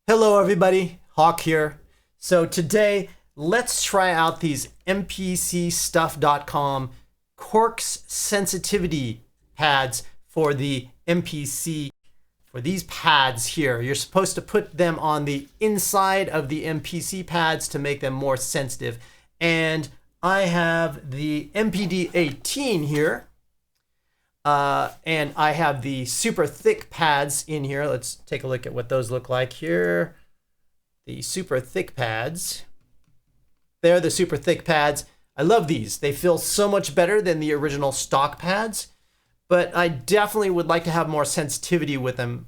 Hello everybody, Hawk here. So today, let's try out these MPCstuff.com Corx sensitivity pads for the MPC. For these pads here, you're supposed to put them on the inside of the MPC pads to make them more sensitive. And I have the MPD18 here. And I have the super thick pads in here. Let's take a look at what those look like here. The super thick pads. They're the super thick pads. I love these. They feel so much better than the original stock pads, but I definitely would like to have more sensitivity with them.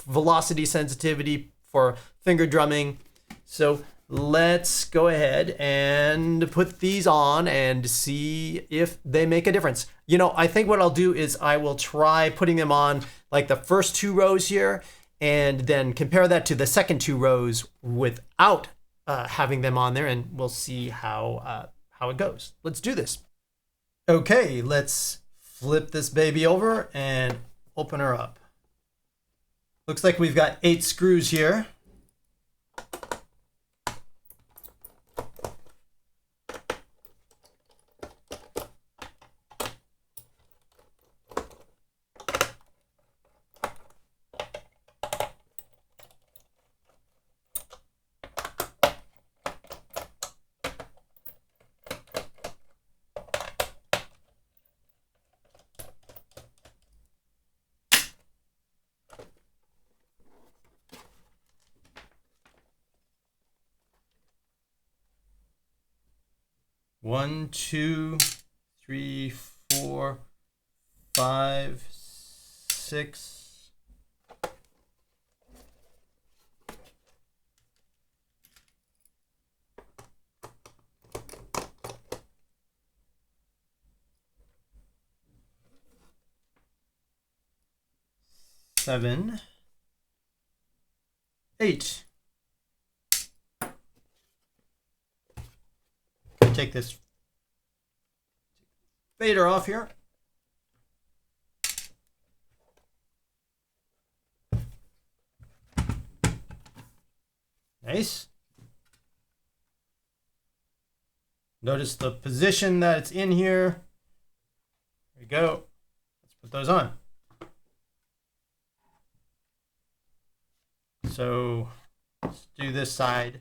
Velocity sensitivity for finger drumming. So let's go ahead and put these on and see if they make a difference. You know, I think what I'll do is I will try putting them on like the first two rows here and then compare that to the second two rows without having them on there, and we'll see how it goes. Let's do this. Okay, let's flip this baby over and open her up. Looks like we've got 8 screws here. One, two, three, four, five, six. Seven, 8. Take this fader off here. Nice. Notice the position that it's in here. There we go. Let's put those on. So let's do this side.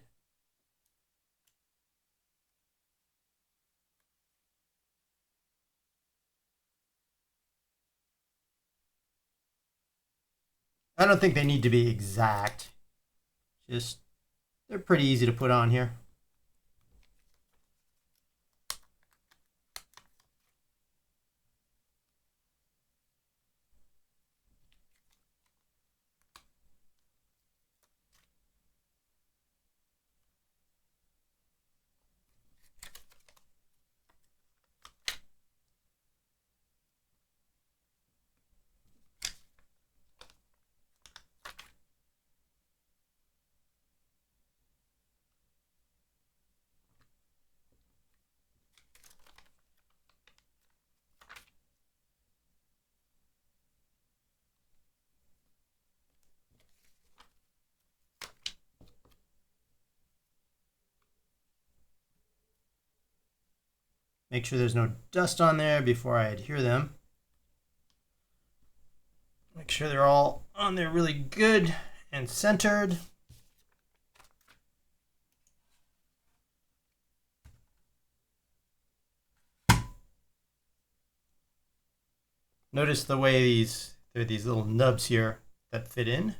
I don't think they need to be exact. Just, they're pretty easy to put on here. Make sure there's no dust on there before I adhere them. Make sure they're all on there really good and centered. Notice the way there are these little nubs here that fit in.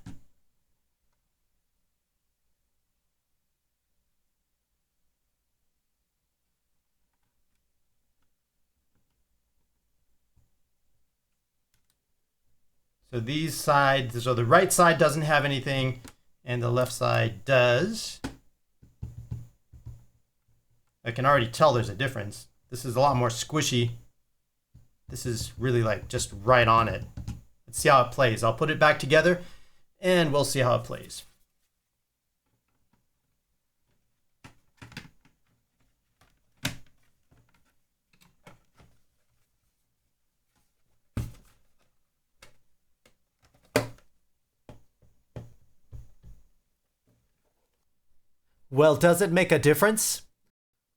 So these sides, so the right side doesn't have anything and the left side does. I can already tell there's a difference. This is a lot more squishy. This is really like just right on it. Let's see how it plays. I'll put it back together and we'll see how it plays. Well, does it make a difference?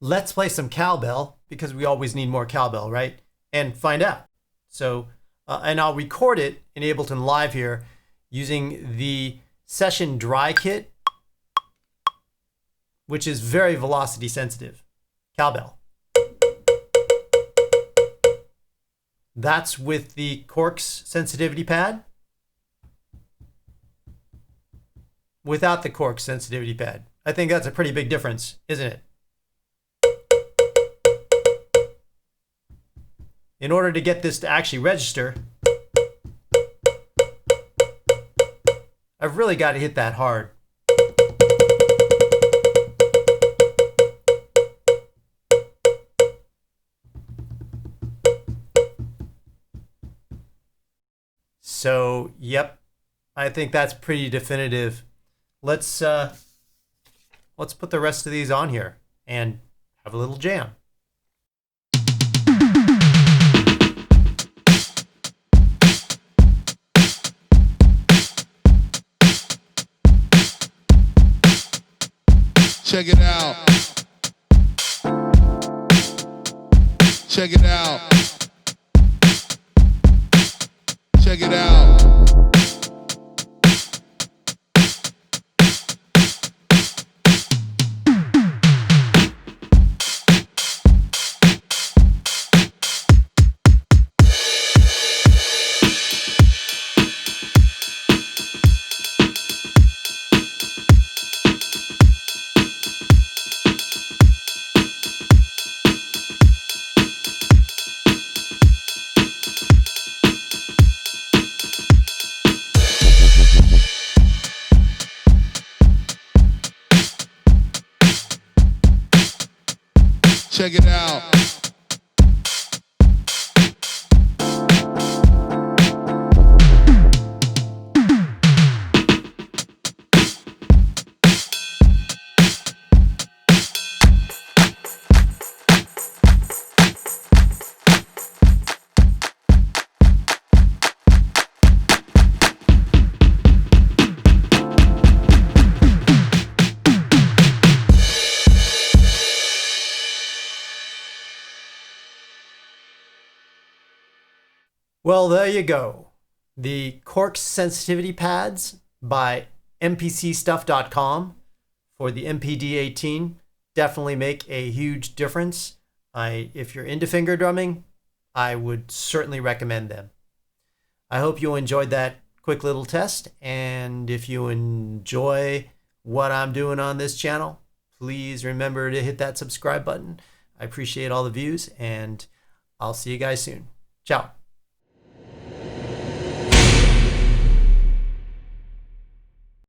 Let's play some cowbell, because we always need more cowbell, right? And find out. So, and I'll record it in Ableton Live here using the Session Dry Kit, which is very velocity sensitive. Cowbell. That's with the Corx sensitivity pad. Without the Corx sensitivity pad. I think that's a pretty big difference, isn't it? In order to get this to actually register, I've really got to hit that hard. So, yep, I think that's pretty definitive. Let's put the rest of these on here and have a little jam. Check it out. Check it out. Check it out. Check it out. Well, there you go. The Corx sensitivity pads by mpcstuff.com for the MPD-18 definitely make a huge difference. If you're into finger drumming, I would certainly recommend them. I hope you enjoyed that quick little test, and if you enjoy what I'm doing on this channel, please remember to hit that subscribe button. I appreciate all the views, and I'll see you guys soon. Ciao.